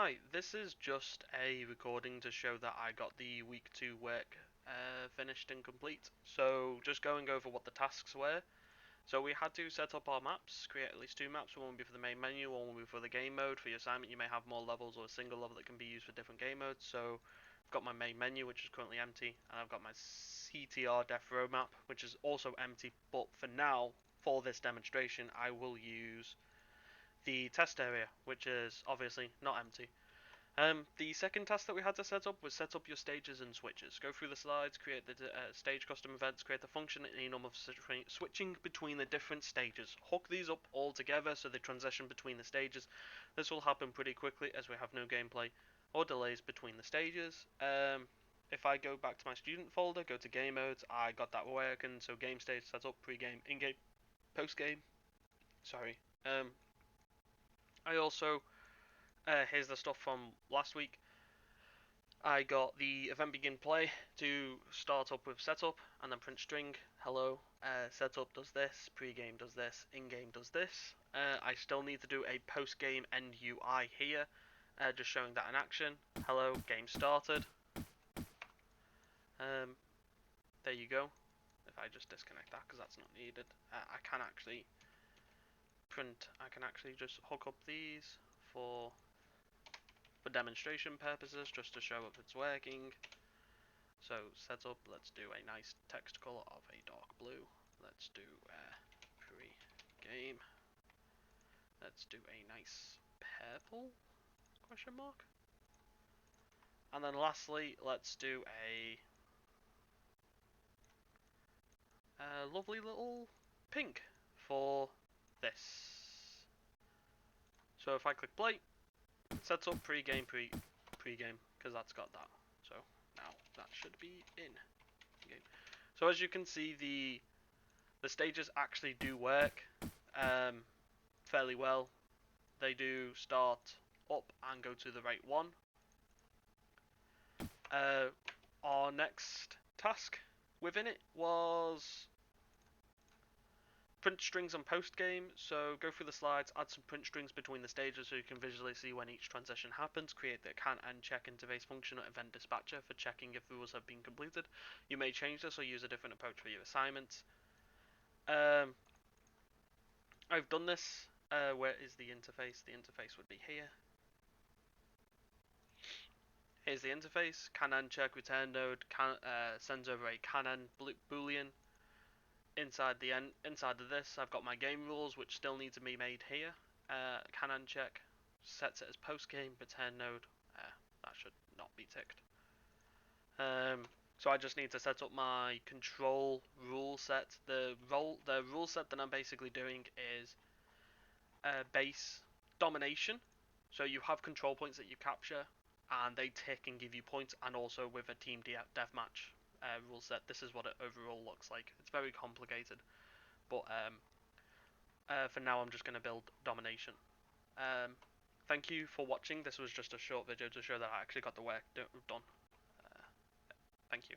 Hi, this is just a recording to show that I got the week 2 work finished and complete. So just going over what the tasks were. So we had to set up our maps, create at least 2 maps, one will be for the main menu, one will be for the game mode. For your assignment you may have more levels or a single level that can be used for different game modes. So I've got my main menu, which is currently empty, and I've got my CTR Death Row map, which is also empty, but for now, for this demonstration, I will use the test area, which is obviously not empty. The second task that we had to set up was set up your stages and switches. Go through the slides, create the stage custom events, create the function and enum of switching between the different stages. Hook these up all together so they transition between the stages. This will happen pretty quickly as we have no gameplay or delays between the stages. If I go back to my student folder, go to game modes, I got that working. So game stage set up, pre-game, in-game, post-game. Sorry. I also here's the stuff from last week. I got the event begin play to start up with setup and then print string. Hello, setup does this, pre-game does this, in-game does this. I still need to do a post-game end UI here, just showing that in action. Hello, game started. There you go. If I just disconnect that because that's not needed, I can actually print. I can actually just hook up these for demonstration purposes, just to show if it's working. So setup, let's do a nice text color of a dark blue. Let's do pre-game. Let's do a nice purple, question mark. And then lastly, let's do a lovely little pink for this. So if I click play, sets up pre-game, pre-game, because that's got that. So now that should be in game. So as you can see, the stages actually do work fairly well. They do start up and go to the right one. Our next task within it was print strings on post game. So go through the slides, add some print strings between the stages so you can visually see when each transition happens. Create the can and check interface function at event dispatcher for checking if rules have been completed. You may change this or use a different approach for your assignments. I've done this. Where is the interface? The interface would be here. Here's the interface. Can check return node sends over a can boolean. Inside of this, I've got my game rules, which still need to be made here. Can check sets it as post game return node. That should not be ticked. So I just need to set up my control rule set. The rule set that I'm basically doing is base domination. So you have control points that you capture, and they tick and give you points, and also with a team deathmatch rule set. This is what it overall looks like. It's very complicated, but for now I'm just going to build domination. Thank you for watching. This was just a short video to show that I actually got the work done. Thank you.